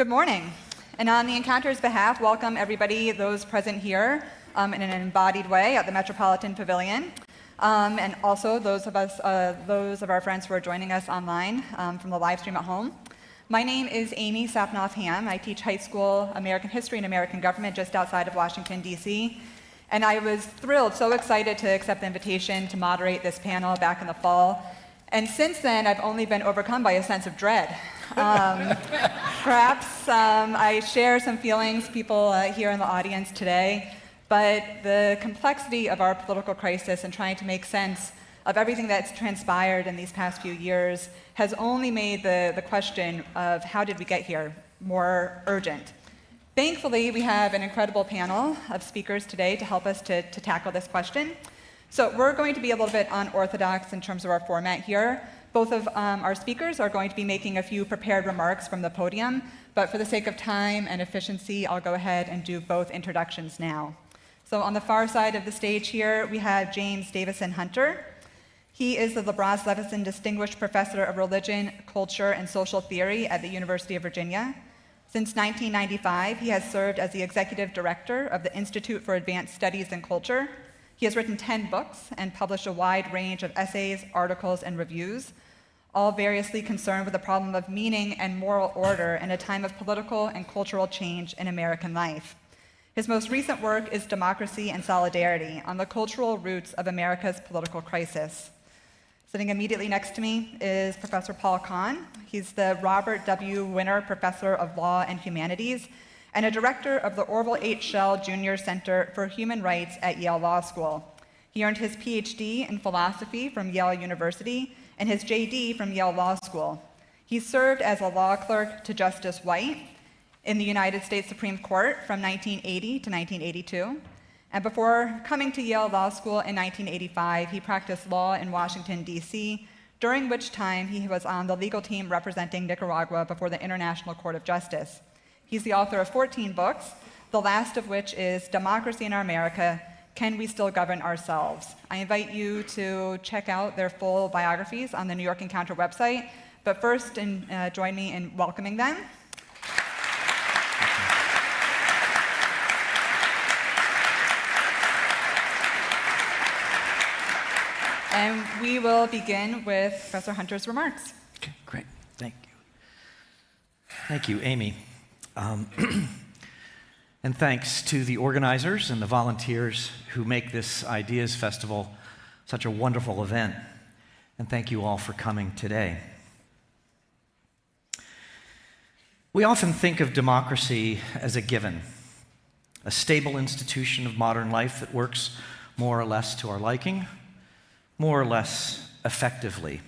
Good morning. And on the Encounter's behalf, welcome everybody, those present here in an embodied way at the Metropolitan Pavilion, and also those of our friends who are joining us online from the live stream at home. My name is Amy Sapenoff. I teach high school American history and American government just outside of Washington, D.C. And I was thrilled, so excited to accept the invitation to moderate this panel back in the fall. And since then, I've only been overcome by a sense of dread. Perhaps I share some feelings, people here in the audience today, but the complexity of our political crisis and trying to make sense of everything that's transpired in these past few years has only made the question of how did we get here more urgent. Thankfully, we have an incredible panel of speakers today to help us to tackle this question. So we're going to be a little bit unorthodox in terms of our format here. Both of our speakers are going to be making a few prepared remarks from the podium, but for the sake of time and efficiency, I'll go ahead and do both introductions now. So on the far side of the stage here, we have James Davison Hunter. He is the LeBron Levison Distinguished Professor of Religion, Culture, and Social Theory at the University of Virginia. Since 1995, he has served as the Executive Director of the Institute for Advanced Studies in Culture. He has written 10 books and published a wide range of essays, articles, and reviews, all variously concerned with the problem of meaning and moral order in a time of political and cultural change in American life. His most recent work is Democracy and Solidarity on the Cultural Roots of America's Political Crisis. Sitting immediately next to me is Professor Paul Kahn. He's the Robert W. Winter Professor of Law and Humanities and a director of the Orville H. Schell Jr. Center for Human Rights at Yale Law School. He earned his PhD in philosophy from Yale University and his JD from Yale Law School. He served as a law clerk to Justice White in the United States Supreme Court from 1980 to 1982. And before coming to Yale Law School in 1985, he practiced law in Washington, D.C., during which time he was on the legal team representing Nicaragua before the International Court of Justice. He's the author of 14 books, the last of which is Democracy in America, Can We Still Govern Ourselves? I invite you to check out their full biographies on the New York Encounter website, but first join me in welcoming them. And we will begin with Professor Hunter's remarks. Okay, great. Thank you. Thank you, Amy. And thanks to the organizers and the volunteers who make this Ideas Festival such a wonderful event. And thank you all for coming today. We often think of democracy as a given, a stable institution of modern life that works more or less to our liking, more or less effectively.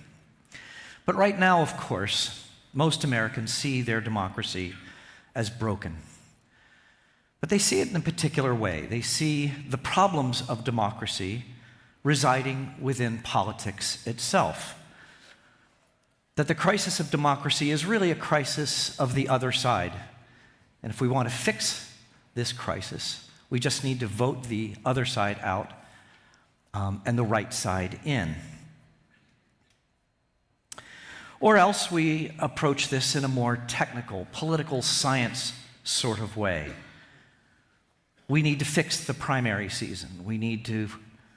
But right now, of course, most Americans see their democracy as broken. But they see it in a particular way. They see the problems of democracy residing within politics itself. That the crisis of democracy is really a crisis of the other side. And if we want to fix this crisis, we just need to vote the other side out and the right side in. Or else we approach this in a more technical, political science sort of way. We need to fix the primary season. We need to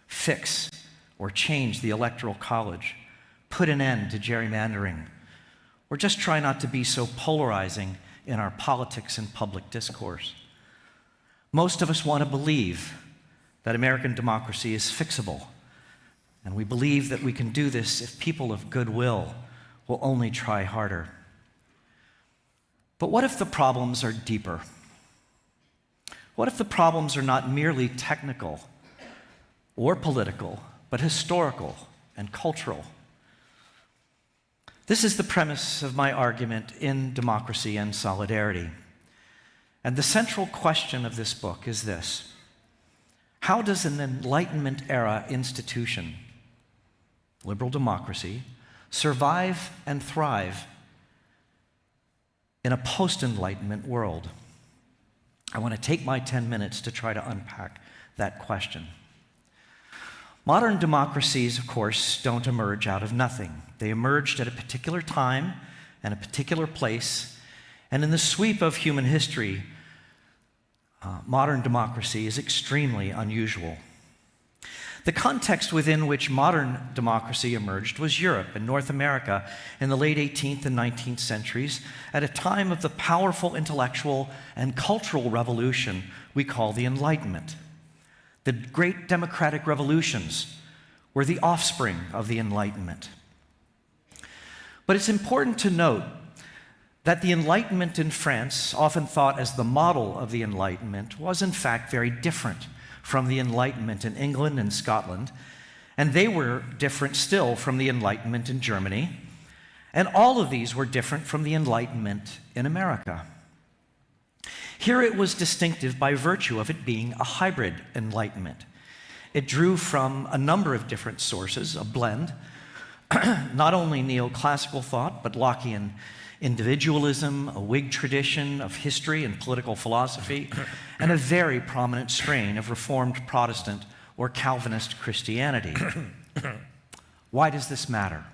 fix or change the Electoral College, put an end to gerrymandering, or just try not to be so polarizing in our politics and public discourse. Most of us want to believe that American democracy is fixable, and we believe that we can do this if people of goodwill will only try harder. But what if the problems are deeper? What if the problems are not merely technical or political, but historical and cultural? This is the premise of my argument in Democracy and Solidarity. And the central question of this book is this: how does an Enlightenment-era institution, liberal democracy, survive and thrive in a post-Enlightenment world? I want to take my 10 minutes to try to unpack that question. Modern democracies, of course, don't emerge out of nothing. They emerged at a particular time and a particular place And in the sweep of human history, modern democracy is extremely unusual. The context within which modern democracy emerged was Europe and North America in the late 18th and 19th centuries, at a time of the powerful intellectual and cultural revolution we call the Enlightenment. The great democratic revolutions were the offspring of the Enlightenment. But it's important to note that the Enlightenment in France, often thought as the model of the Enlightenment, was in fact very different from the Enlightenment in England and Scotland, and they were different still from the Enlightenment in Germany, and all of these were different from the Enlightenment in America. Here it was distinctive by virtue of it being a hybrid Enlightenment. It drew from a number of different sources, a blend, not only neoclassical thought, but Lockean individualism, a Whig tradition of history and political philosophy, and a very prominent strain of Reformed Protestant or Calvinist Christianity. Why does this matter?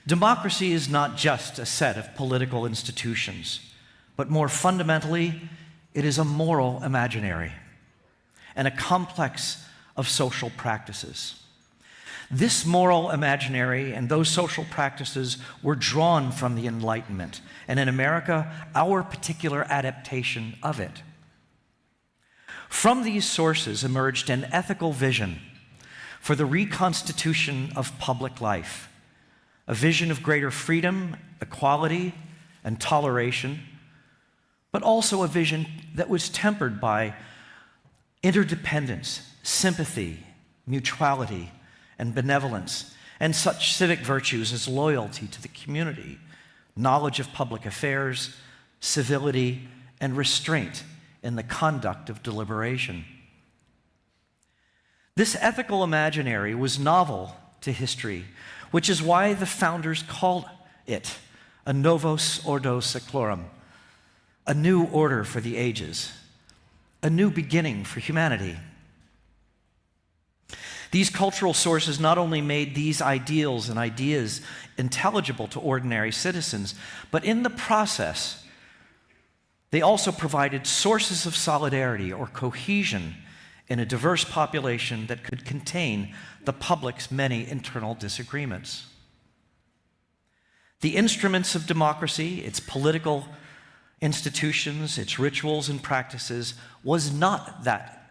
Democracy is not just a set of political institutions, but more fundamentally, it is a moral imaginary and a complex of social practices. This moral imaginary and those social practices were drawn from the Enlightenment, and in America, our particular adaptation of it. From these sources emerged an ethical vision for the reconstitution of public life, a vision of greater freedom, equality, and toleration, but also a vision that was tempered by interdependence, sympathy, mutuality, and benevolence, and such civic virtues as loyalty to the community, knowledge of public affairs, civility, and restraint in the conduct of deliberation. This ethical imaginary was novel to history, which is why the founders called it a novus ordo seclorum, a new order for the ages, a new beginning for humanity. These cultural sources not only made these ideals and ideas intelligible to ordinary citizens, but in the process, they also provided sources of solidarity or cohesion in a diverse population that could contain the public's many internal disagreements. The instruments of democracy, its political institutions, its rituals and practices, was not that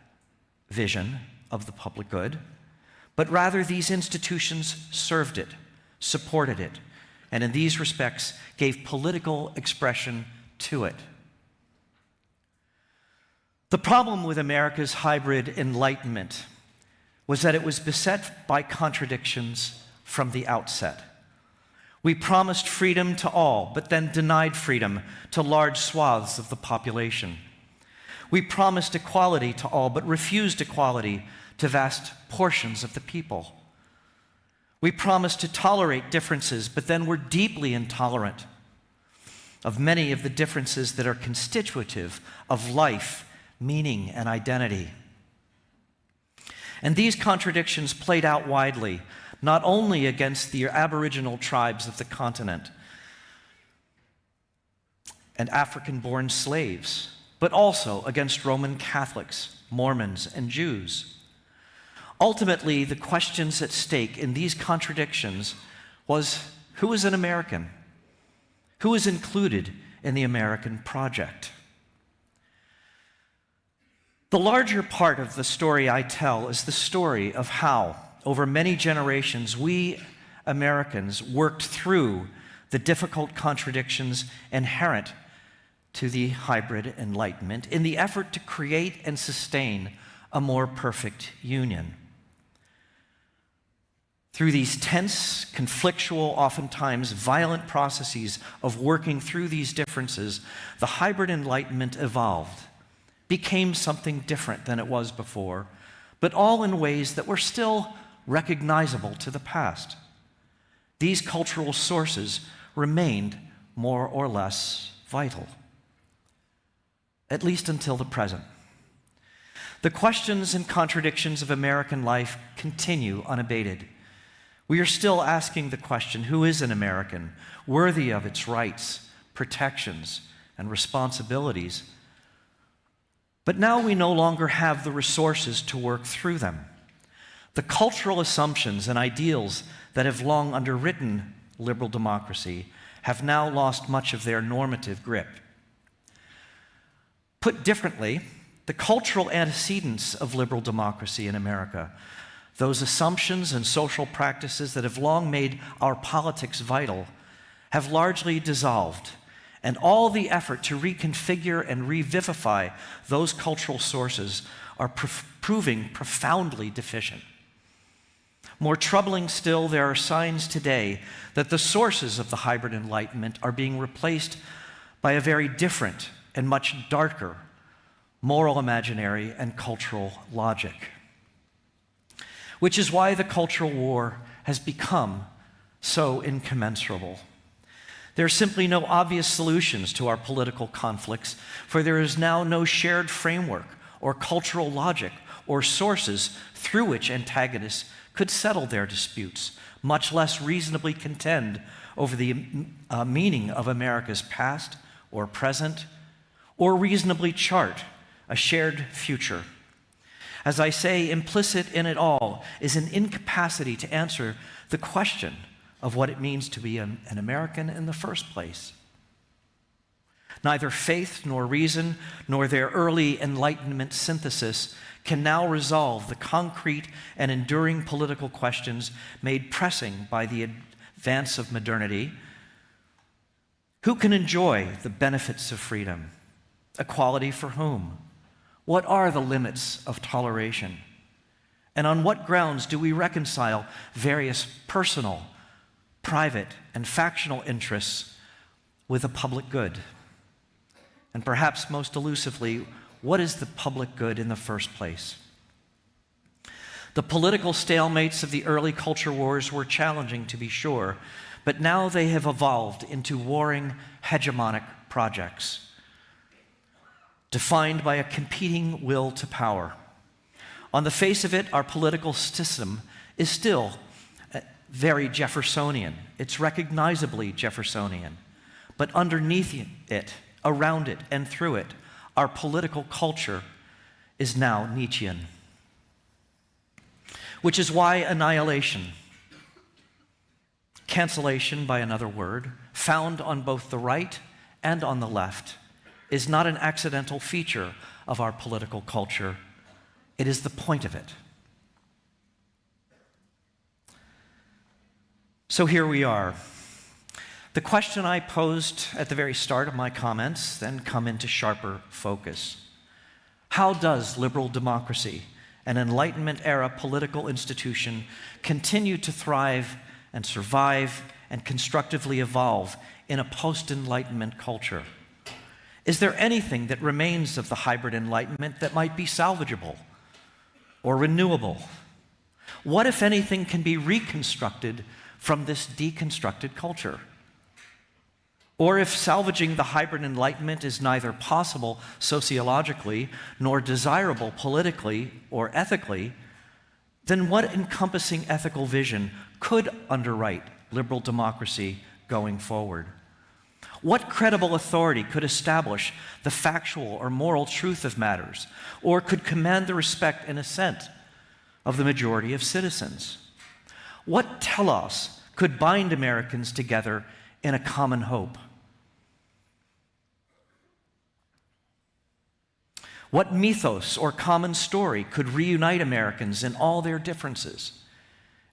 vision of the public good, but rather these institutions served it, supported it, and in these respects gave political expression to it. The problem with America's hybrid Enlightenment was that it was beset by contradictions from the outset. We promised freedom to all, but then denied freedom to large swaths of the population. We promised equality to all, but refused equality to vast portions of the people. We promised to tolerate differences, but then were deeply intolerant of many of the differences that are constitutive of life, meaning, and identity. And these contradictions played out widely, not only against the Aboriginal tribes of the continent and African-born slaves, but also against Roman Catholics, Mormons, and Jews. Ultimately, the questions at stake in these contradictions was, who is an American? Who is included in the American project? The larger part of the story I tell is the story of how, over many generations, we Americans worked through the difficult contradictions inherent to the hybrid Enlightenment in the effort to create and sustain a more perfect union. Through these tense, conflictual, oftentimes violent processes of working through these differences, the hybrid Enlightenment evolved, became something different than it was before, but all in ways that were still recognizable to the past. These cultural sources remained more or less vital, at least until the present. The questions and contradictions of American life continue unabated. We are still asking the question, who is an American, worthy of its rights, protections, and responsibilities. But now we no longer have the resources to work through them. The cultural assumptions and ideals that have long underwritten liberal democracy have now lost much of their normative grip. Put differently, the cultural antecedents of liberal democracy in America, those assumptions and social practices that have long made our politics vital, have largely dissolved, and all the effort to reconfigure and revivify those cultural sources are proving profoundly deficient. More troubling still, there are signs today that the sources of the hybrid Enlightenment are being replaced by a very different and much darker moral imaginary and cultural logic. Which is why the cultural war has become so incommensurable. There are simply no obvious solutions to our political conflicts, for there is now no shared framework or cultural logic or sources through which antagonists could settle their disputes, much less reasonably contend over the meaning of America's past or present, or reasonably chart a shared future. As I say, implicit in it all is an incapacity to answer the question of what it means to be an American in the first place. Neither faith nor reason nor their early Enlightenment synthesis can now resolve the concrete and enduring political questions made pressing by the advance of modernity. Who can enjoy the benefits of freedom? Equality for whom? What are the limits of toleration? And on what grounds do we reconcile various personal, private, and factional interests with the public good? And perhaps most elusively, what is the public good in the first place? The political stalemates of the early culture wars were challenging, to be sure, but now they have evolved into warring hegemonic projects, defined by a competing will to power. On the face of it, our political system is still very Jeffersonian. It's recognizably Jeffersonian. But underneath it, around it, and through it, our political culture is now Nietzschean. Which is why annihilation, cancellation by another word, found on both the right and on the left, is not an accidental feature of our political culture. It is the point of it. So here we are. The question I posed at the very start of my comments then come into sharper focus. How does liberal democracy, an Enlightenment-era political institution, continue to thrive and survive and constructively evolve in a post-Enlightenment culture? Is there anything that remains of the hybrid Enlightenment that might be salvageable or renewable? What, if anything, can be reconstructed from this deconstructed culture? Or if salvaging the hybrid Enlightenment is neither possible sociologically nor desirable politically or ethically, then what encompassing ethical vision could underwrite liberal democracy going forward? What credible authority could establish the factual or moral truth of matters, or could command the respect and assent of the majority of citizens? What telos could bind Americans together in a common hope? What mythos or common story could reunite Americans in all their differences?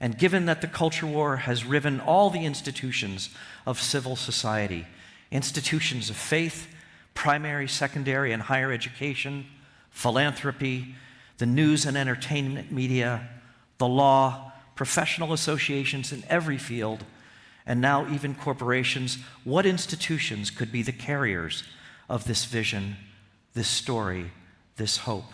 And given that the culture war has riven all the institutions of civil society, institutions of faith, primary, secondary, and higher education, philanthropy, the news and entertainment media, the law, professional associations in every field, and now even corporations, what institutions could be the carriers of this vision, this story, this hope?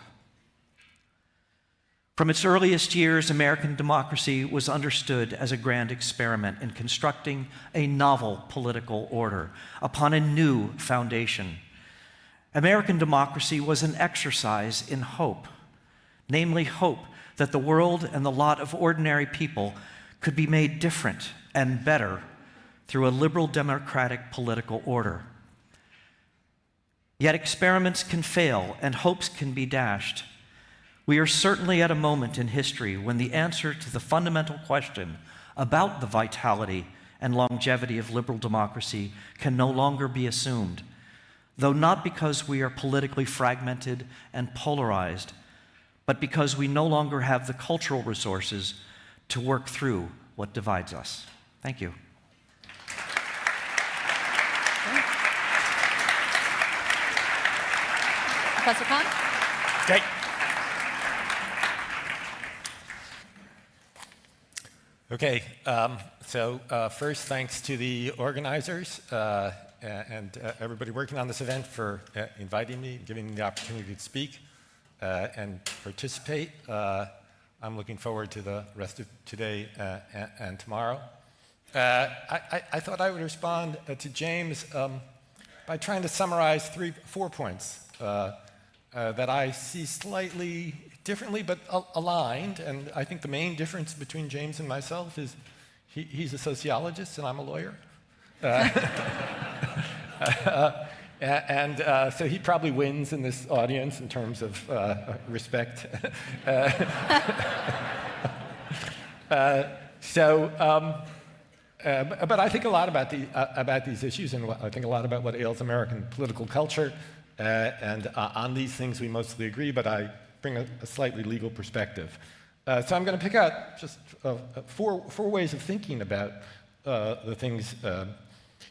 From its earliest years, American democracy was understood as a grand experiment in constructing a novel political order upon a new foundation. American democracy was an exercise in hope, namely hope that the world and the lot of ordinary people could be made different and better through a liberal democratic political order, Yet experiments can fail and hopes can be dashed. We are certainly at a moment in history when the answer to the fundamental question about the vitality and longevity of liberal democracy can no longer be assumed, though not because we are politically fragmented and polarized, but because we no longer have the cultural resources to work through what divides us. Thank you. Professor Kahn? Great. Okay, so first, thanks to the organizers and everybody working on this event for inviting me, giving me the opportunity to speak and participate. I'm looking forward to the rest of today and tomorrow. I thought I would respond to James by trying to summarize 4 points that I see slightly differently but aligned, and I think the main difference between James and myself is he's a sociologist and I'm a lawyer. So he probably wins in this audience in terms of respect. But I think a lot about these issues, and I think a lot about what ails American political culture. And on these things we mostly agree, but I bring a slightly legal perspective. So I'm going to pick out just four ways of thinking about the things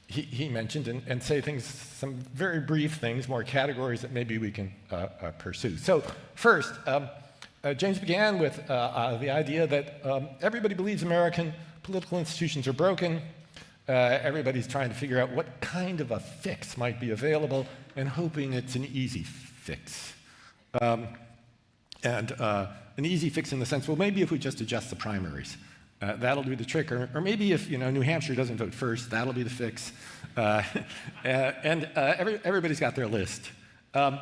he mentioned and say some very brief things, more categories that maybe we can pursue. So first, James began with the idea that everybody believes American political institutions are broken. Everybody's trying to figure out what kind of a fix might be available and hoping it's an easy fix. An easy fix in the sense, well, maybe if we just adjust the primaries, that'll do the trick. Or maybe if New Hampshire doesn't vote first, that'll be the fix. Everybody's got their list. And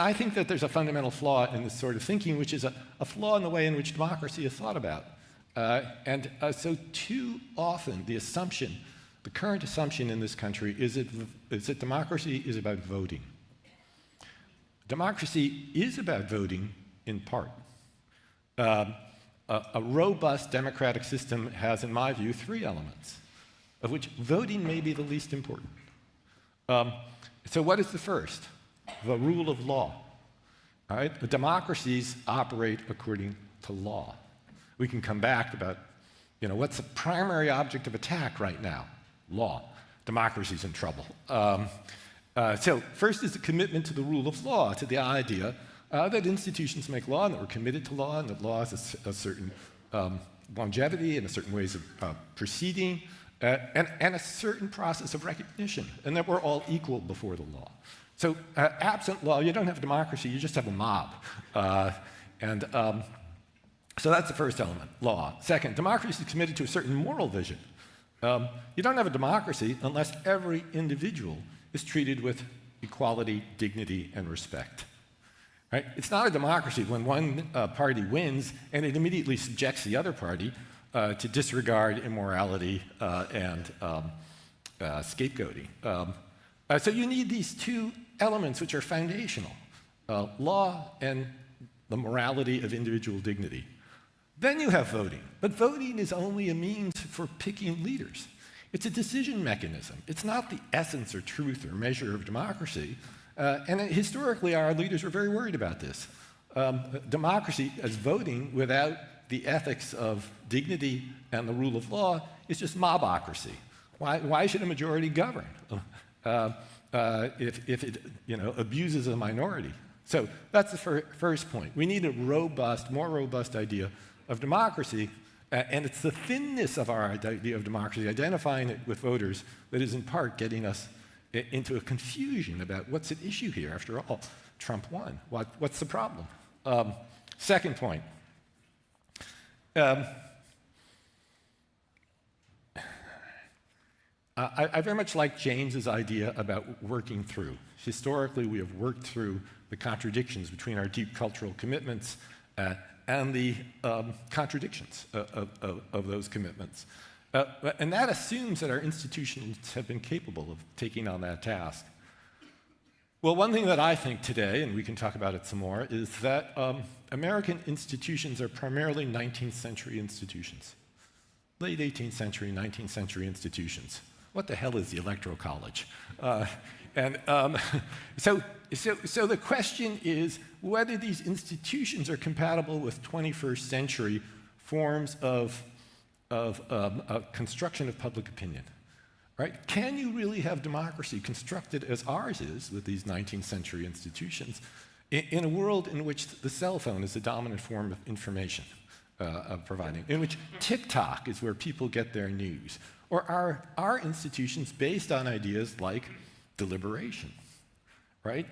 I think that there's a fundamental flaw in this sort of thinking, which is a flaw in the way in which democracy is thought about. So too often the current assumption in this country is that democracy is about voting. Democracy is about voting in part. A robust democratic system has, in my view, 3 elements, of which voting may be the least important. So what is the first? The rule of law. All right? The democracies operate according to law. We can come back about, what's the primary object of attack right now? Law. Democracy's in trouble. So first is the commitment to the rule of law, to the idea that institutions make law and that we're committed to law and that law has a certain longevity and a certain ways of proceeding and a certain process of recognition, and that we're all equal before the law. So absent law, you don't have democracy, you just have a mob. So that's the first element, law. Second, democracy is committed to a certain moral vision. You don't have a democracy unless every individual is treated with equality, dignity, and respect. Right? It's not a democracy when one party wins and it immediately subjects the other party to disregard, immorality, and scapegoating. So you need these 2 elements which are foundational, law and the morality of individual dignity. Then you have voting. But voting is only a means for picking leaders. It's a decision mechanism. It's not the essence or truth or measure of democracy. And historically, our leaders were very worried about this. Democracy as voting without the ethics of dignity and the rule of law is just mobocracy. Why should a majority govern if it abuses a minority? So that's the first point. We need a more robust idea of democracy, and it's the thinness of our idea of democracy, identifying it with voters, that is in part getting us into a confusion about what's at issue here. After all, Trump won. What's the problem? Second point. I very much like James's idea about working through. Historically, we have worked through the contradictions between our deep cultural commitments and the contradictions of those commitments. And that assumes that our institutions have been capable of taking on that task. Well, one thing that I think today, and we can talk about it some more, is that American institutions are primarily 19th century institutions. Late 18th century, 19th century institutions. What the hell is the Electoral College? So the question is whether these institutions are compatible with 21st century forms of construction of public opinion. Right? Can you really have democracy constructed as ours is with these 19th century institutions in a world in which the cell phone is the dominant form of information providing, in which TikTok is where people get their news? Or are our institutions based on ideas like deliberation, right?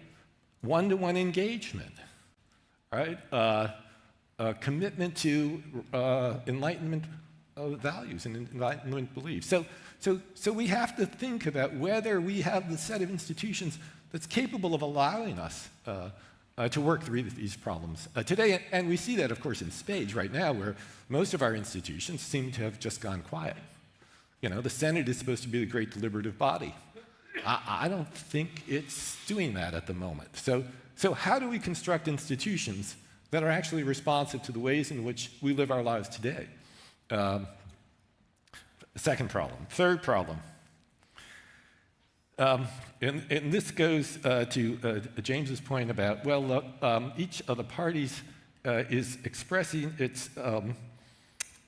One-to-one engagement, right? Commitment to Enlightenment values and Enlightenment beliefs. So we have to think about whether we have the set of institutions that's capable of allowing us to work through these problems today. And we see that, of course, in spades right now, where most of our institutions seem to have just gone quiet. You know, the Senate is supposed to be the great deliberative body. I don't think it's doing that at the moment. So how do we construct institutions that are actually responsive to the ways in which we live our lives today? Second problem. Third problem. And this goes to James's point about, well, look, each of the parties is expressing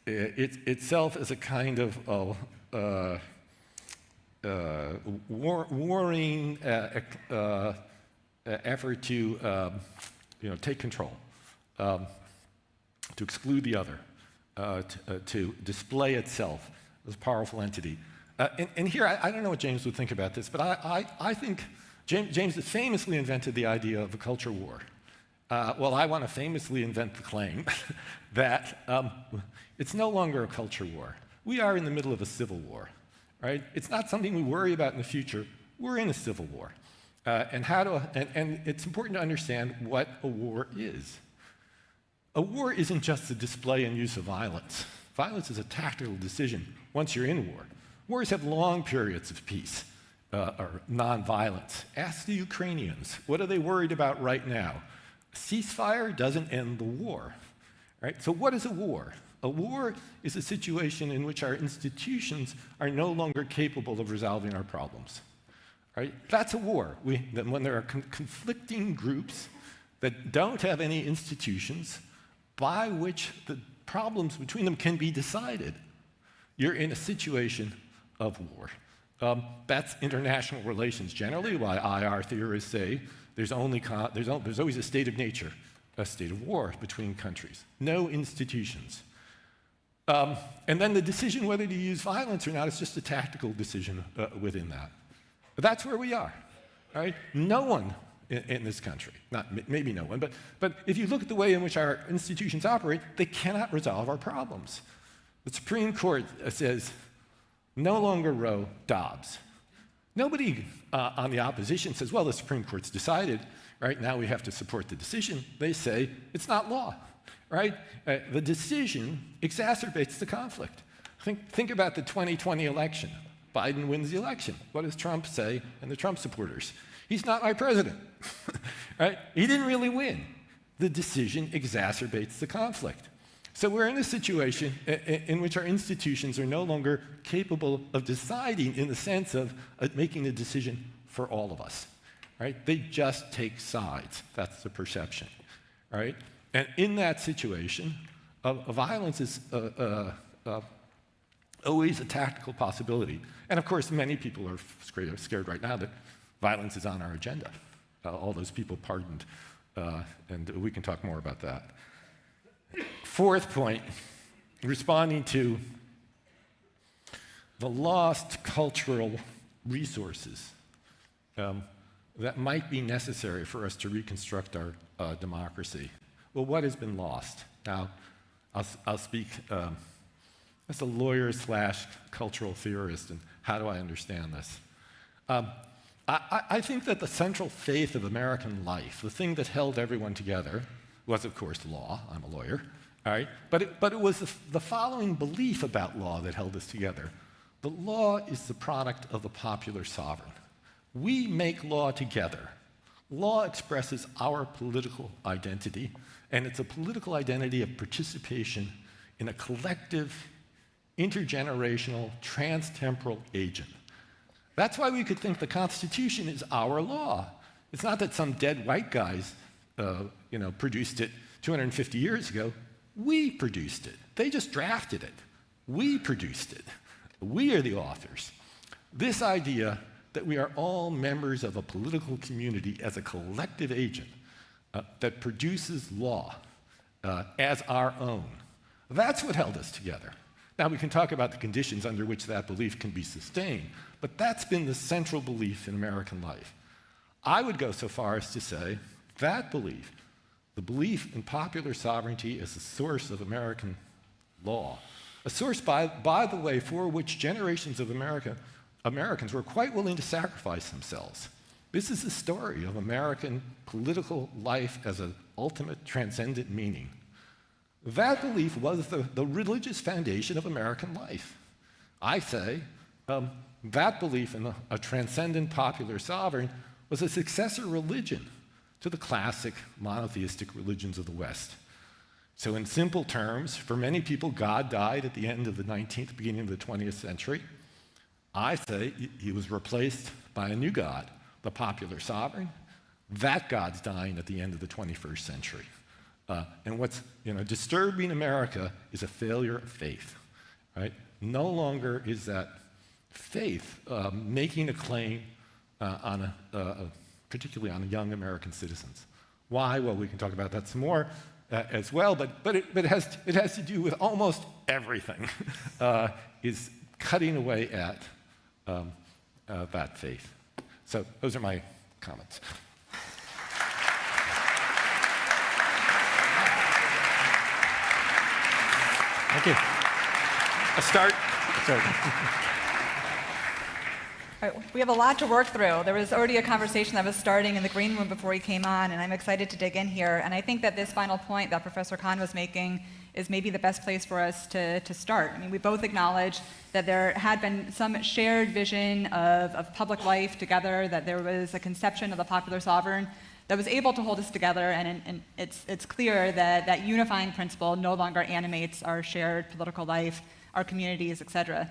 itself as a kind of warring effort to take control, to exclude the other, to display itself as a powerful entity. And here, I don't know what James would think about this, but I think James has famously invented the idea of a culture war. Well, I want to famously invent the claim that it's no longer a culture war. We are in the middle of a civil war, right? It's not something we worry about in the future. We're in a civil war. And it's important to understand what a war is. A war isn't just the display and use of violence. Violence is a tactical decision once you're in war. Wars have long periods of peace or nonviolence. Ask the Ukrainians. What are they worried about right now? A ceasefire doesn't end the war, right? So what is a war? A war is a situation in which our institutions are no longer capable of resolving our problems, right? That's a war. When there are conflicting groups that don't have any institutions by which the problems between them can be decided, you're in a situation of war. That's international relations generally, why IR theorists say there's always a state of nature, a state of war between countries. No institutions. And then the decision whether to use violence or not is just a tactical decision within that. But that's where we are, right? No one in this country, maybe no one, but if you look at the way in which our institutions operate, they cannot resolve our problems. The Supreme Court says, no longer Roe, Dobbs. Nobody on the opposition says, well, the Supreme Court's decided, right? Now we have to support the decision. They say, it's not law, right? The decision exacerbates the conflict. Think about the 2020 election. Biden wins the election. What does Trump say and the Trump supporters? He's not my president, right? He didn't really win. The decision exacerbates the conflict. So we're in a situation in which our institutions are no longer capable of deciding in the sense of making a decision for all of us, right? They just take sides. That's the perception, right? And in that situation, violence is always a tactical possibility. And of course, many people are scared right now that violence is on our agenda. All those people pardoned, and we can talk more about that. Fourth point, responding to the lost cultural resources that might be necessary for us to reconstruct our democracy. Well, what has been lost? Now, I'll speak as a lawyer / cultural theorist, and how do I understand this? I think that the central faith of American life, the thing that held everyone together, was, of course, law. I'm a lawyer, all right? But it was the following belief about law that held us together. The law is the product of the popular sovereign. We make law together. Law expresses our political identity, and it's a political identity of participation in a collective, intergenerational, trans-temporal agent. That's why we could think the Constitution is our law. It's not that some dead white guys produced it 250 years ago. We produced it. They just drafted it. We produced it. We are the authors. This idea that we are all members of a political community as a collective agent that produces law as our own, that's what held us together. Now, we can talk about the conditions under which that belief can be sustained, but that's been the central belief in American life. I would go so far as to say that belief, the belief in popular sovereignty as the source of American law, a source, by the way, for which generations of Americans were quite willing to sacrifice themselves. This is the story of American political life as an ultimate transcendent meaning. That belief was the religious foundation of American life. I say that belief in a transcendent popular sovereign was a successor religion to the classic monotheistic religions of the West. So in simple terms, for many people, God died at the end of the 19th, beginning of the 20th century. I say he was replaced by a new God, the popular sovereign. That God's dying at the end of the 21st century. And what's disturbing America is a failure of faith. Right? No longer is that faith making a claim particularly on young American citizens. Why? Well, we can talk about that some more as well, but it has to do with almost everything is cutting away at that faith. So those are my comments. Thank you. A start. All right, we have a lot to work through. There was already a conversation that was starting in the green room before he came on, and I'm excited to dig in here. And I think that this final point that Professor Kahn was making is maybe the best place for us to start. I mean, we both acknowledge that there had been some shared vision of public life together, that there was a conception of the popular sovereign that was able to hold us together, and it's clear that that unifying principle no longer animates our shared political life, our communities, et cetera.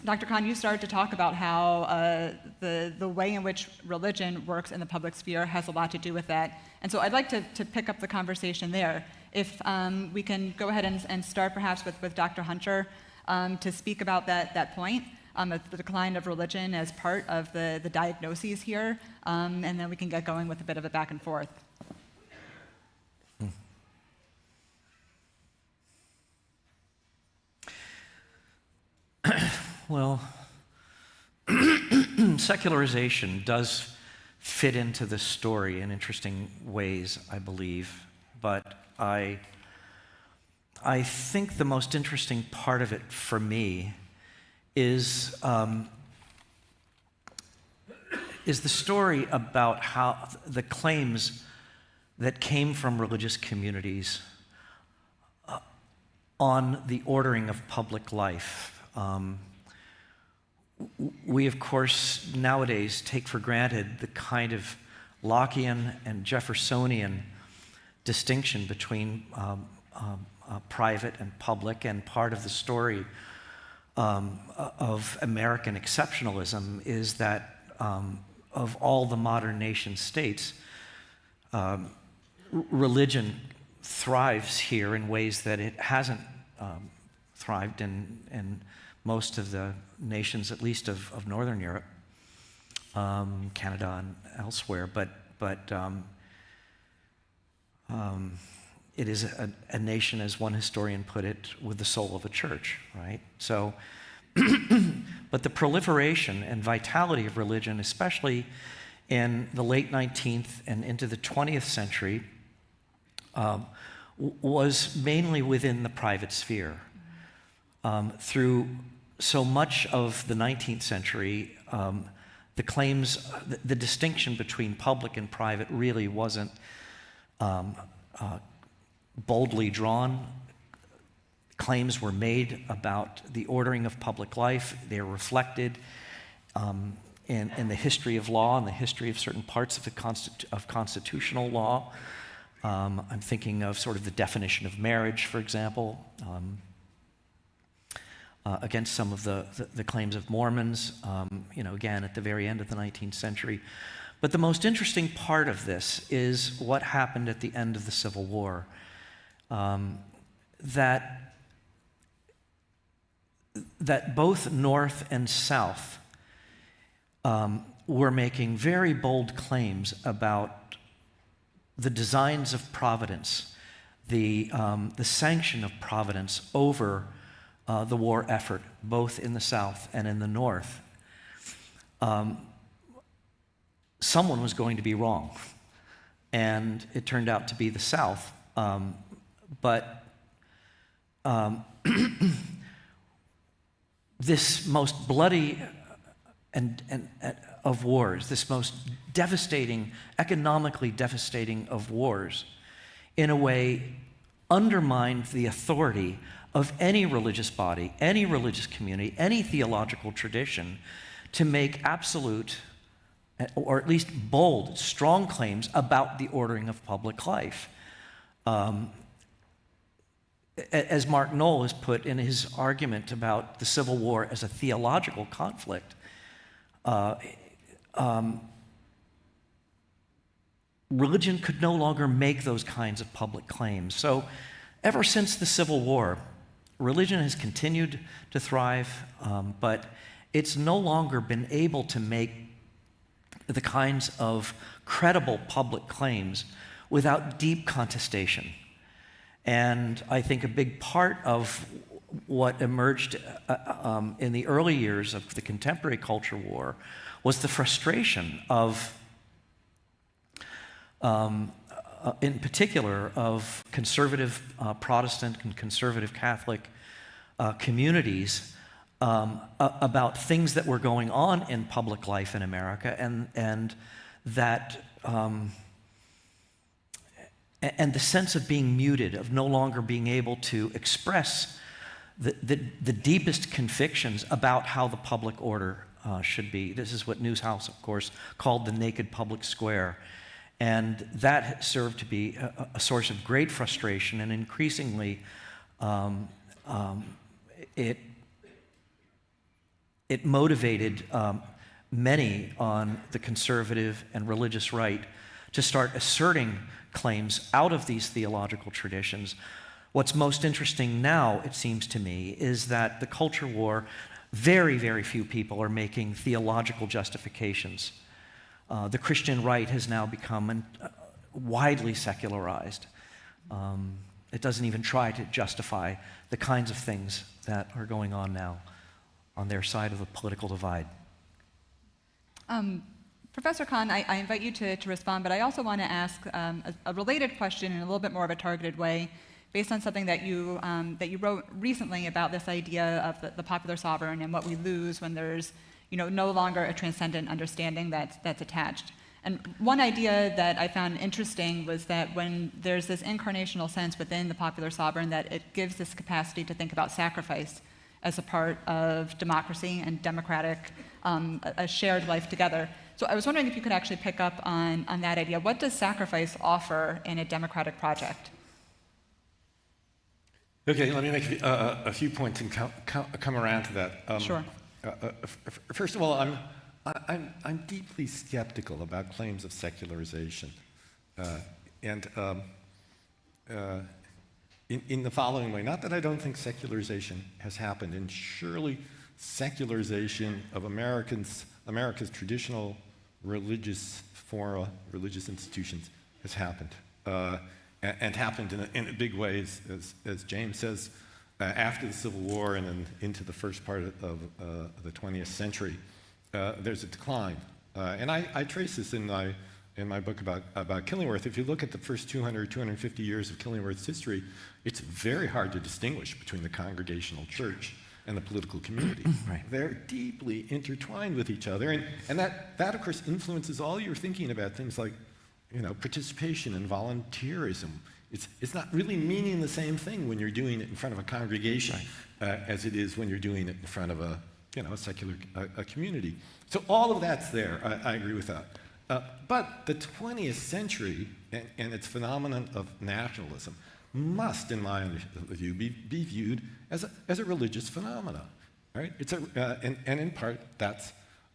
Dr. Kahn, you started to talk about how the way in which religion works in the public sphere has a lot to do with that. And so I'd like to pick up the conversation there. If we can go ahead and start perhaps with Dr. Hunter to speak about that point, the decline of religion as part of the diagnoses here, and then we can get going with a bit of a back and forth. Well, secularization does fit into this story in interesting ways, I believe, but I think the most interesting part of it for me is the story about how the claims that came from religious communities on the ordering of public life. We, of course, nowadays take for granted the kind of Lockean and Jeffersonian distinction between private and public, and part of the story of American exceptionalism is that of all the modern nation states, religion thrives here in ways that it hasn't thrived in most of the nations, at least of Northern Europe, Canada and elsewhere. But it is a nation, as one historian put it, with the soul of a church, right? So, but the proliferation and vitality of religion, especially in the late 19th and into the 20th century, was mainly within the private sphere. Through so much of the 19th century, the claims, the distinction between public and private really wasn't boldly drawn. Claims were made about the ordering of public life. They are reflected in the history of law and the history of certain parts of constitutional law. I'm thinking of sort of the definition of marriage, for example, against some of the claims of Mormons, again, at the very end of the 19th century. But the most interesting part of this is what happened at the end of the Civil War, that both North and South were making very bold claims about the designs of Providence, the sanction of Providence over the war effort, both in the South and in the North. Someone was going to be wrong, and it turned out to be the South. This most bloody of wars, this most devastating, economically devastating of wars, in a way undermined the authority of any religious body, any religious community, any theological tradition to make absolute, or at least bold, strong claims about the ordering of public life. As Mark Knoll has put in his argument about the Civil War as a theological conflict, religion could no longer make those kinds of public claims. So ever since the Civil War, religion has continued to thrive, but it's no longer been able to make the kinds of credible public claims without deep contestation. And I think a big part of what emerged in the early years of the contemporary culture war was the frustration of, in particular, of conservative Protestant and conservative Catholic communities about things that were going on in public life in America, and that and the sense of being muted, of no longer being able to express the deepest convictions about how the public order should be. This is what Newhouse, of course, called the naked public square. And that served to be a source of great frustration, and increasingly it motivated many on the conservative and religious right to start asserting claims out of these theological traditions. What's most interesting now, it seems to me, is that the culture war, very, very few people are making theological justifications. The Christian right has now become widely secularized. It doesn't even try to justify the kinds of things that are going on now on their side of the political divide. Professor Kahn, I invite you to respond, but I also want to ask a related question in a little bit more of a targeted way, based on something that you wrote recently about this idea of the popular sovereign and what we lose when there's no longer a transcendent understanding that's attached. And one idea that I found interesting was that when there's this incarnational sense within the popular sovereign, that it gives this capacity to think about sacrifice as a part of democracy and democratic, a shared life together. So I was wondering if you could actually pick up on that idea. What does sacrifice offer in a democratic project? Okay, let me make a few points and come around to that. Sure. First of all, I'm deeply skeptical about claims of secularization, in the following way. Not that I don't think secularization has happened, and surely secularization of America's traditional religious fora, religious institutions has happened, and happened in a big way, as James says, after the Civil War and then into the first part of the 20th century. There's a decline, and I trace this in my book about Killingworth. If you look at the first 250 years of Killingworth's history, it's very hard to distinguish between the congregational church and the political community. Right. They're deeply intertwined with each other, and that of course influences all your thinking about things like participation and volunteerism. It's not really meaning the same thing when you're doing it in front of a congregation as it is when you're doing it in front of a secular community. So all of that's there. I agree with that. But the 20th century and its phenomenon of nationalism must, in my view, be viewed as a religious phenomenon, right? And in part, that's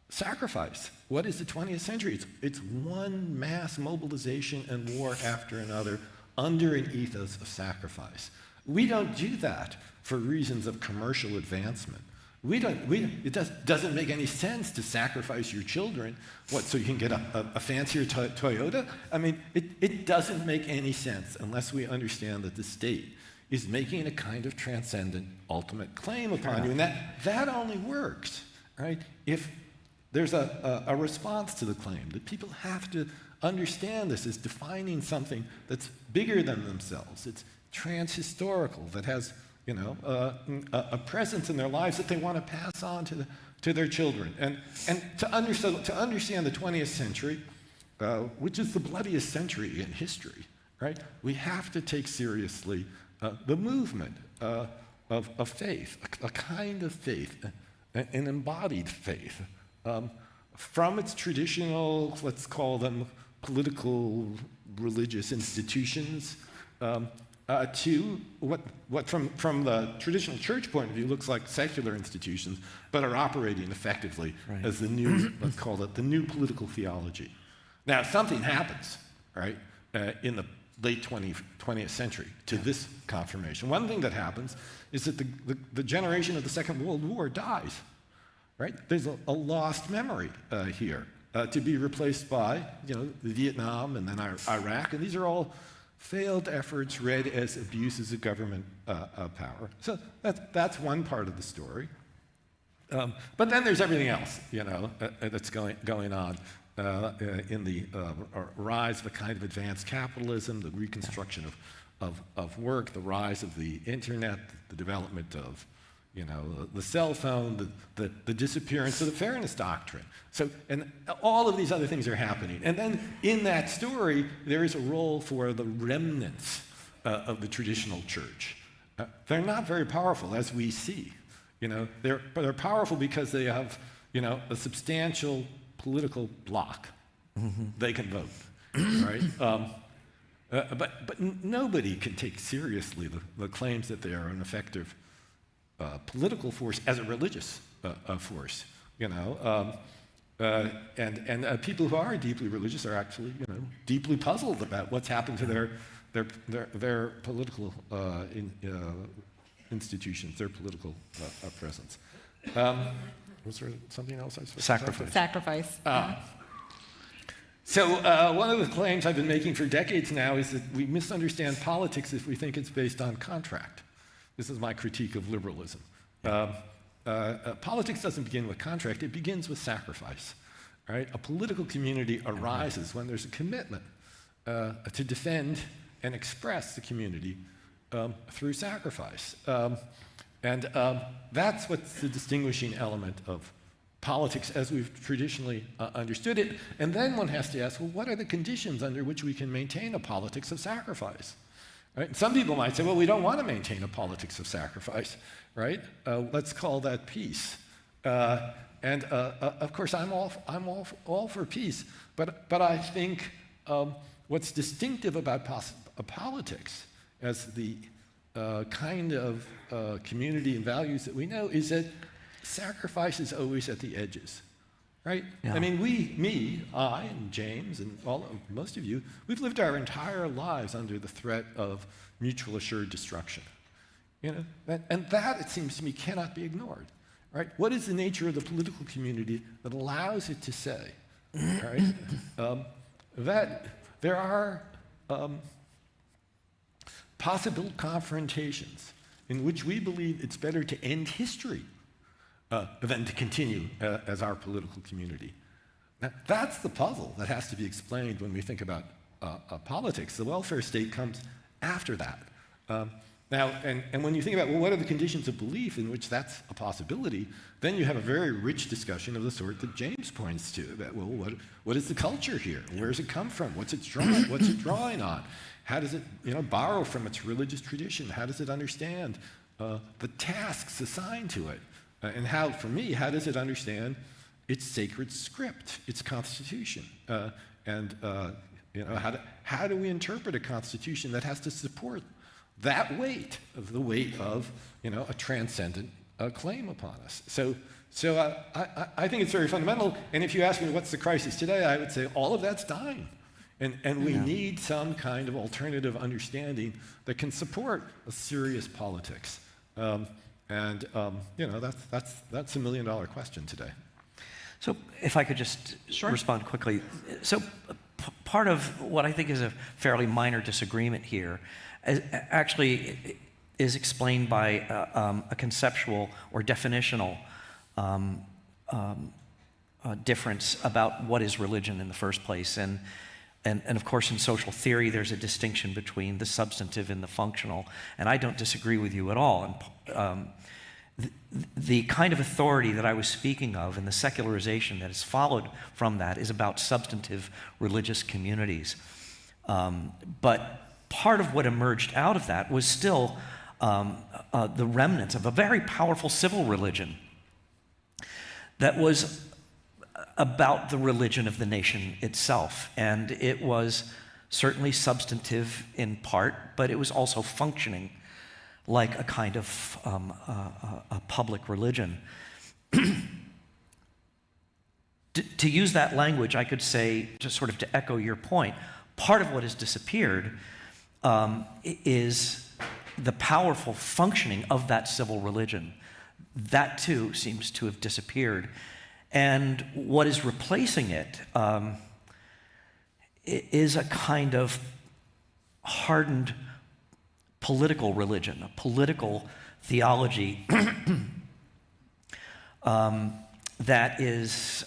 sacrifice. What is the 20th century? It's one mass mobilization and war after another under an ethos of sacrifice. We don't do that for reasons of commercial advancement. It doesn't make any sense to sacrifice your children, so you can get a fancier Toyota? I mean, it doesn't make any sense unless we understand that the state is making a kind of transcendent ultimate claim upon you. And that only works, right, if there's a response to the claim, that people have to understand this as defining something that's bigger than themselves. It's transhistorical, that has a presence in their lives that they want to pass on to their children. And to understand the 20th century, which is the bloodiest century in history, right? We have to take seriously the movement of faith, a kind of faith, an embodied faith, from its traditional, let's call them political, religious institutions, to what from the traditional church point of view looks like secular institutions, but are operating effectively as the new, let's call it the new political theology. Now, something happens, right, in the late 20th century to this confirmation. One thing that happens is that the generation of the Second World War dies, right? There's a lost memory here to be replaced by, Vietnam and then Iraq, and these are all failed efforts read as abuses of government power. So that's one part of the story. But then there's everything else, that's going on in the rise of a kind of advanced capitalism, the reconstruction of work, the rise of the internet, the development of the cell phone, the disappearance of the fairness doctrine. So, and all of these other things are happening. And then in that story, there is a role for the remnants of the traditional church. They're not very powerful, as we see. But they're powerful because they have, a substantial political bloc. Mm-hmm. They can vote, right? But nobody can take seriously the claims that they are an effective political force as a religious force, and people who are deeply religious are actually, deeply puzzled about what's happened to their political institutions, their political presence. Was there something else I was supposed to say? Sacrifice. So one of the claims I've been making for decades now is that we misunderstand politics if we think it's based on contract. This is my critique of liberalism. Politics doesn't begin with contract, it begins with sacrifice, right? A political community arises when there's a commitment to defend and express the community through sacrifice. And that's what's the distinguishing element of politics as we've traditionally understood it. And then one has to ask, well, what are the conditions under which we can maintain a politics of sacrifice? Right? Some people might say, well, we don't want to maintain a politics of sacrifice, right? Let's call that peace. And of course, I'm all for peace. But I think what's distinctive about politics as the kind of community and values that we know is that sacrifice is always at the edges. Right? Yeah. I mean, I and James and most of you, we've lived our entire lives under the threat of mutual assured destruction. And that, it seems to me, cannot be ignored. Right? What is the nature of the political community that allows it to say, right, that there are possible confrontations in which we believe it's better to end history than to continue as our political community. Now, that's the puzzle that has to be explained when we think about politics. The welfare state comes after that. Now, and when you think about, well, what are the conditions of belief in which that's a possibility, then you have a very rich discussion of the sort that James points to, about, well, what is the culture here? Where does it come from? What's it drawing on? How does it, borrow from its religious tradition? How does it understand the tasks assigned to it? And how, for me, how does it understand its sacred script, its constitution? How do we interpret a constitution that has to support that weight of the weight of a transcendent claim upon us? So I think it's very fundamental. And if you ask me what's the crisis today, I would say all of that's dying. And we need some kind of alternative understanding that can support a serious politics. That's a $1 million question today. So if I could just respond quickly. So part of what I think is a fairly minor disagreement here actually is explained by a conceptual or definitional difference about what is religion in the first place. And of course, in social theory, there's a distinction between the substantive and the functional. And I don't disagree with you at all. And the kind of authority that I was speaking of and the secularization that has followed from that is about substantive religious communities. But part of what emerged out of that was still the remnants of a very powerful civil religion that was about the religion of the nation itself. And it was certainly substantive in part, but it was also functioning like a kind of a public religion. To use that language, I could say, just sort of to echo your point, part of what has disappeared is the powerful functioning of that civil religion. That too seems to have disappeared. And what is replacing it is a kind of hardened political religion, a political theology that is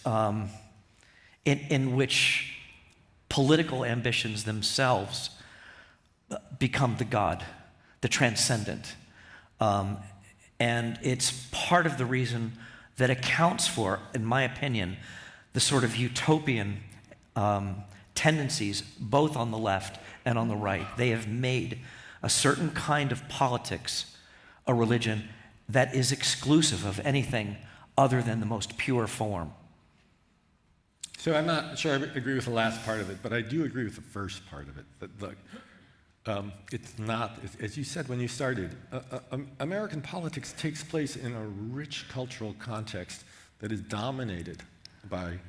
in which political ambitions themselves become the God, the transcendent. And it's part of the reason that accounts for, in my opinion, the sort of utopian tendencies both on the left and on the right. They have made a certain kind of politics a religion that is exclusive of anything other than the most pure form. So I'm not sure I agree with the last part of it, but I do agree with the first part of it. That, look, it's not, as you said when you started, American politics takes place in a rich cultural context that is dominated by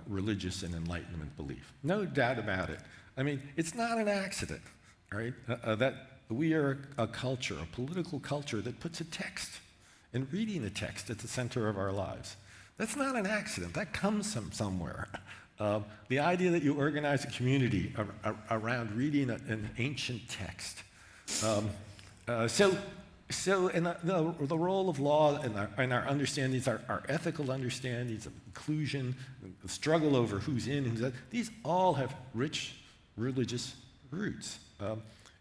religious and Enlightenment belief. No doubt about it. I mean, it's not an accident, right? That we are a culture, a political culture that puts a text and reading a text at the center of our lives. That's not an accident. That comes from somewhere. The idea that you organize a community around reading an ancient text. So in the role of law and our understandings, our ethical understandings of inclusion, the struggle over who's in and who's out, these all have rich religious roots.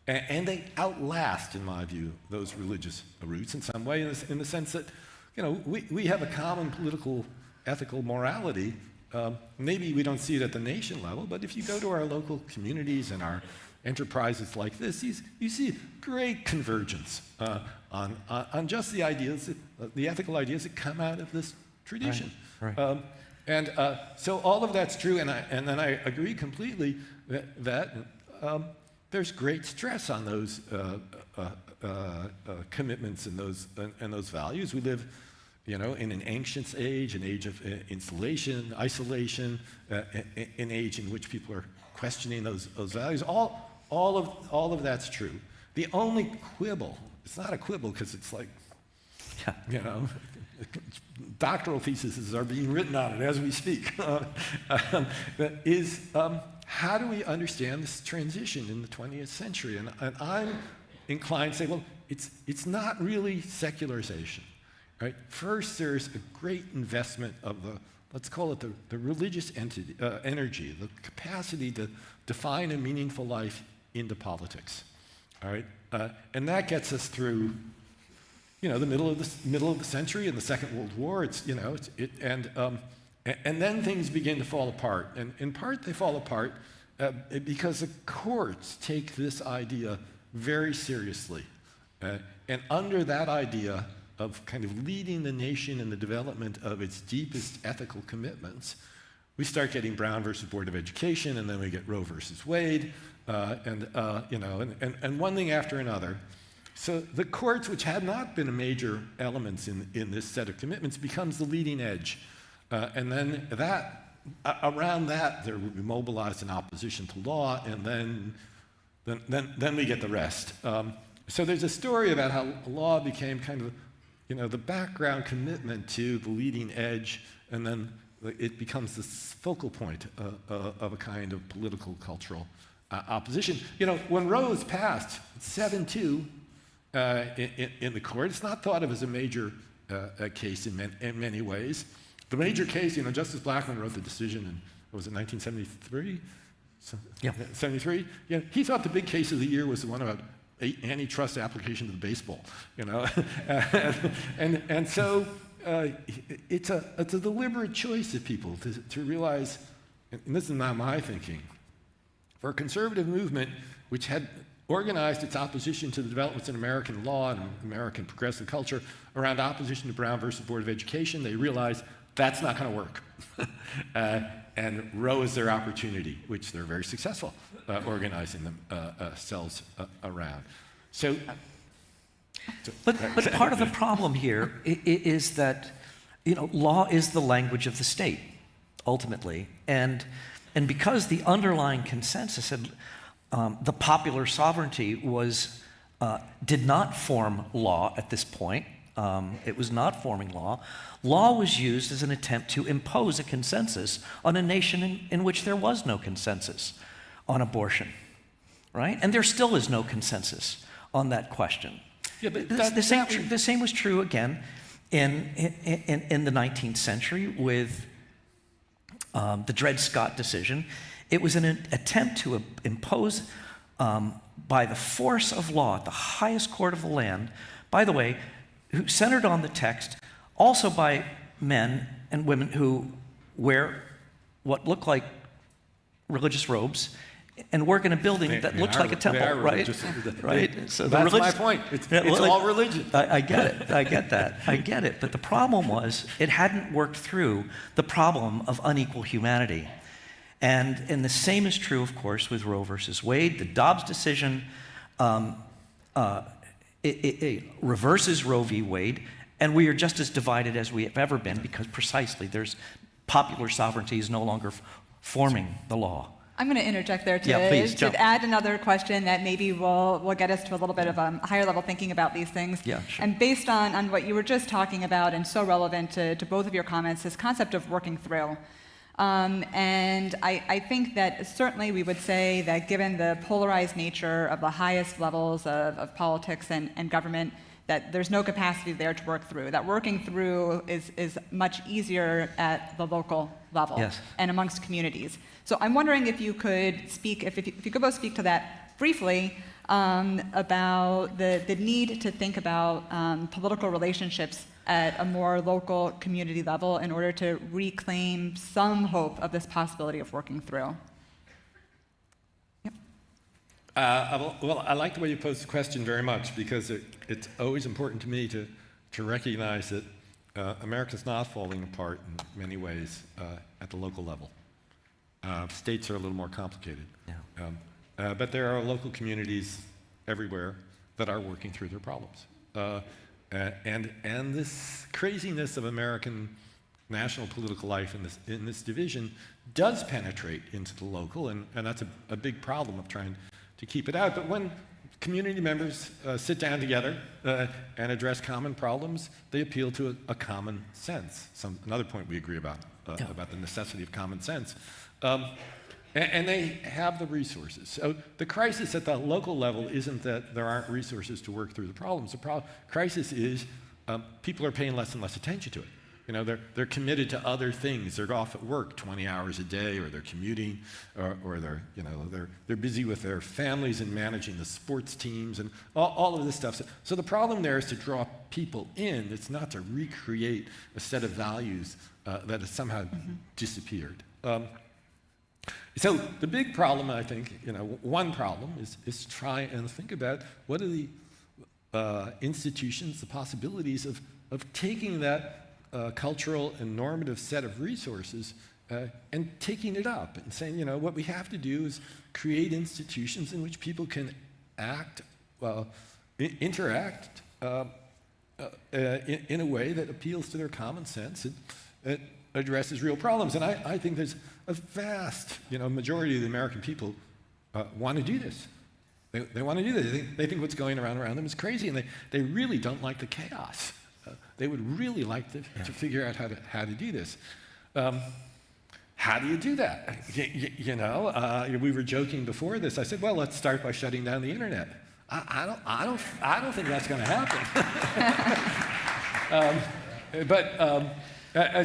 And they outlast, in my view, those religious roots in some way, in the sense that, we have a common political, ethical morality. Maybe we don't see it at the nation level, but if you go to our local communities and our enterprises like this, you see great convergence on just the ideas, the ethical ideas that come out of this tradition. Right. So all of that's true, and then I agree completely that there's great stress on those commitments and those values. We live, in an anxious age, an age of insulation, isolation, an age in which people are questioning those values. All of that's true. The only quibble, it's not a quibble because it's like, doctoral theses are being written on it as we speak, is how do we understand this transition in the 20th century? And I'm inclined to say, well, it's not really secularization. Right? First, there's a great investment of let's call it the religious energy, the capacity to define a meaningful life into politics. All right? And that gets us through, the middle of the century and the Second World War. And then things begin to fall apart. And in part, they fall apart because the courts take this idea very seriously. And under that idea, of kind of leading the nation in the development of its deepest ethical commitments, we start getting Brown versus Board of Education, and then we get Roe versus Wade, and one thing after another. So the courts, which had not been major elements in this set of commitments, becomes the leading edge. And then around that, there will be mobilized in opposition to law, and then we get the rest. So there's a story about how law became kind of, the background commitment to the leading edge, and then it becomes this focal point of a kind of political, cultural opposition. When Roe was passed, 7-2 in the court, it's not thought of as a major case in many ways. The major case, Justice Blackmun wrote the decision in, was it 1973? Yeah. 73? He thought the big case of the year was the one about antitrust application to the baseball, and so it's a deliberate choice of people to realize, and this is not my thinking, for a conservative movement which had organized its opposition to the developments in American law and American progressive culture around opposition to Brown versus Board of Education, they realized that's not going to work. And Roe is their opportunity, which they're very successful organizing themselves around. But part of the problem here is that law is the language of the state, ultimately, and because the underlying consensus had the popular sovereignty did not form law at this point. It was not forming law. Law was used as an attempt to impose a consensus on a nation in which there was no consensus on abortion, right? And there still is no consensus on that question. Yeah, but the same was true again in the 19th century with the Dred Scott decision. It was an attempt to impose by the force of law at the highest court of the land, by the way, who centered on the text, also by men and women who wear what look like religious robes and work in a building that looks like a temple, right? Right. So that's my point. It's all religion. I get it. I get it. But the problem was it hadn't worked through the problem of unequal humanity. And the same is true, of course, with Roe versus Wade. The Dobbs decision it reverses Roe v. Wade, and we are just as divided as we have ever been because precisely there's popular sovereignty is no longer forming the law. I'm going to interject there to add another question that maybe will get us to a little bit of a higher level thinking about these things. Yeah, sure. And based on what you were just talking about and so relevant to both of your comments, this concept of working through. And I think that certainly we would say that given the polarized nature of the highest levels of politics and government, that there's no capacity there to work through. That working through is much easier at the local level and amongst communities. So I'm wondering if you could speak, if you could both speak to that briefly about the need to think about political relationships at a more local community level in order to reclaim some hope of this possibility of working through. Yep. Well, I like the way you posed the question very much because it's always important to me to recognize that America's not falling apart in many ways at the local level. States are a little more complicated. Yeah. But there are local communities everywhere that are working through their problems. And this craziness of American national political life in this division does penetrate into the local, and that's a big problem of trying to keep it out. But when community members sit down together and address common problems, they appeal to a common sense. Another point we agree about the necessity of common sense. And they have the resources. So the crisis at the local level isn't that there aren't resources to work through the problems. The crisis is people are paying less and less attention to it. They're committed to other things. They're off at work 20 hours a day, or they're commuting, or they're busy with their families and managing the sports teams and all of this stuff. So the problem there is to draw people in. It's not to recreate a set of values that has somehow disappeared. So the big problem, I think, one problem is try and think about what are institutions the possibilities of taking that cultural and normative set of resources and taking it up and saying, you know, what we have to do is create institutions in which people can act, interact in a way that appeals to their common sense and addresses real problems. And I think there's a vast, majority of the American people want to do this. They want to do this. They think what's going around them is crazy, and they really don't like the chaos. They would really like to figure out how to do this. How do you do that? We were joking before this. I said, well, let's start by shutting down the internet. I don't think that's going to happen.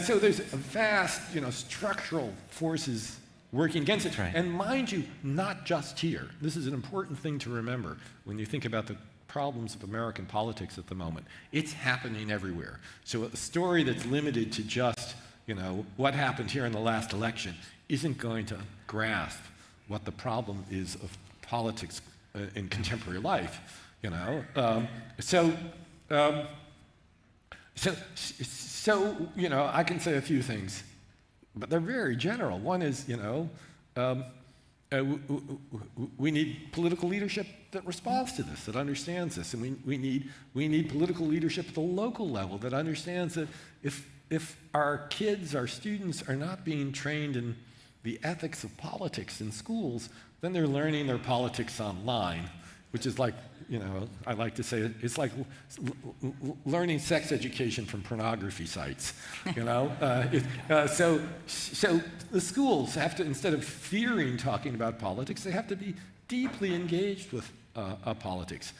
So there's vast, structural forces working against it. Right. And mind you, not just here. This is an important thing to remember when you think about the problems of American politics at the moment. It's happening everywhere. So a story that's limited to just, what happened here in the last election isn't going to grasp what the problem is of politics in contemporary life, So I can say a few things, but they're very general. One is, we need political leadership that responds to this, that understands this, and we need political leadership at the local level that understands that if our kids, our students, are not being trained in the ethics of politics in schools, then they're learning their politics online, which is like, I like to say it's like learning sex education from pornography sites, So the schools have to, instead of fearing talking about politics, they have to be deeply engaged with politics.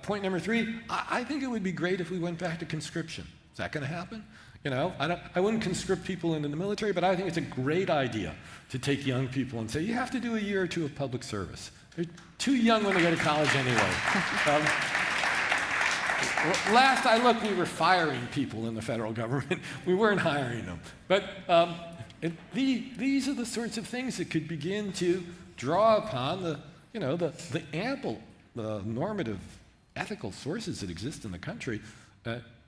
Point number 3, I think it would be great if we went back to conscription. Is that going to happen? I wouldn't conscript people into the military, but I think it's a great idea to take young people and say, you have to do a year or two of public service. They're too young when they go to college anyway. Last I looked, we were firing people in the federal government. We weren't hiring them. But these are the sorts of things that could begin to draw upon the ample, the normative, ethical sources that exist in the country,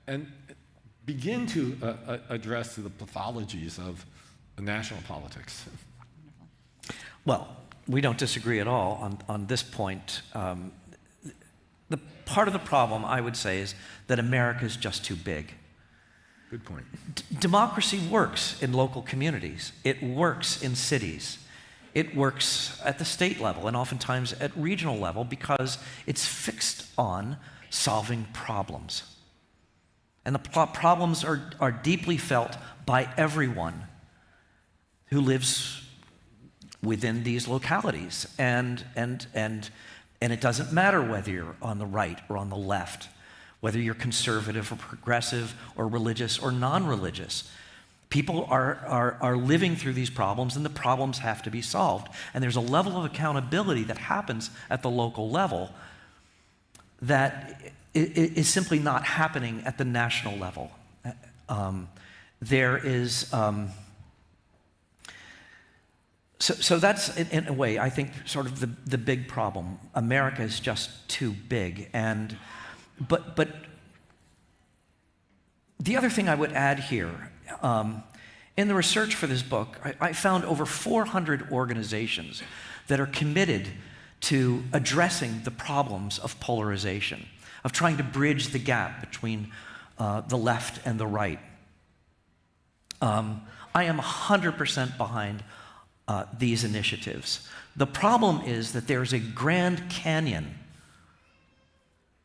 and begin to address the pathologies of national politics. Well, we don't disagree at all on this point. The part of the problem, I would say, is that America is just too big. Good point. Democracy works in local communities. It works in cities. It works at the state level and oftentimes at regional level because it's fixed on solving problems. And the problems are deeply felt by everyone who lives within these localities. And it doesn't matter whether you're on the right or on the left, whether you're conservative or progressive or religious or non-religious. People are living through these problems, and the problems have to be solved. And there's a level of accountability that happens at the local level that is simply not happening at the national level. There is... So that's, in a way, I think, sort of the big problem. America is just too big. But the other thing I would add here, in the research for this book, I found over 400 organizations that are committed to addressing the problems of polarization, of trying to bridge the gap between the left and the right. I am 100% behind these initiatives. The problem is that there's a Grand Canyon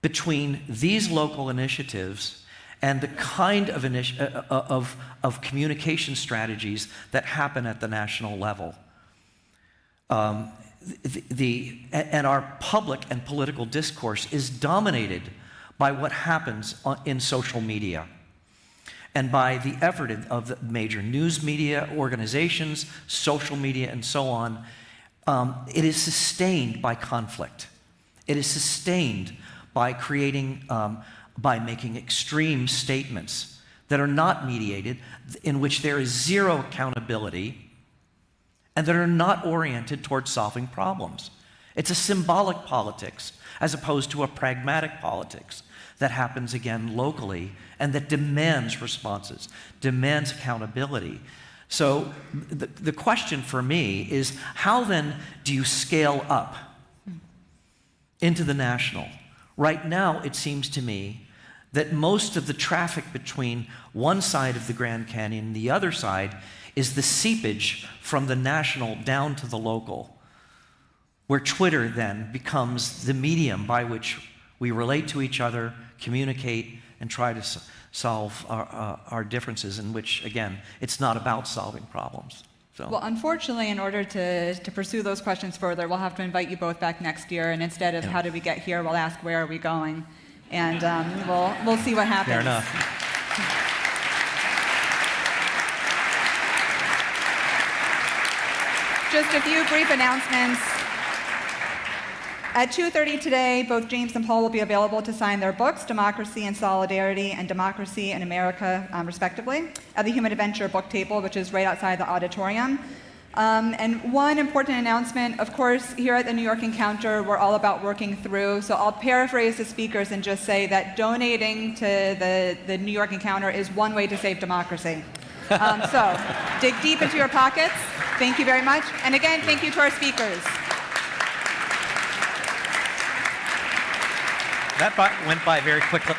between these local initiatives and the kind of communication strategies that happen at the national level. And our public and political discourse is dominated by what happens in social media and by the effort of the major news media organizations, social media, and so on. It is sustained by conflict. It is sustained by by making extreme statements that are not mediated, in which there is zero accountability, and that are not oriented towards solving problems. It's a symbolic politics as opposed to a pragmatic politics that happens again locally and that demands responses, demands accountability. So the question for me is, how then do you scale up into the national? Right now, it seems to me that most of the traffic between one side of the Grand Canyon and the other side is the seepage from the national down to the local, where Twitter then becomes the medium by which we relate to each other, communicate, and try to solve our differences, in which, again, it's not about solving problems. So. Well, unfortunately, in order to pursue those questions further, we'll have to invite you both back next year, and instead of how did we get here, we'll ask where are we going, and we'll see what happens. Fair enough. Just a few brief announcements. At 2:30 today, both James and Paul will be available to sign their books, Democracy and Solidarity and Democracy in America, respectively, at the Human Adventure book table, which is right outside the auditorium. And one important announcement, of course, here at the New York Encounter, we're all about working through. So I'll paraphrase the speakers and just say that donating to the New York Encounter is one way to save democracy. So dig deep into your pockets. Thank you very much. And again, thank you to our speakers. That went by very quickly.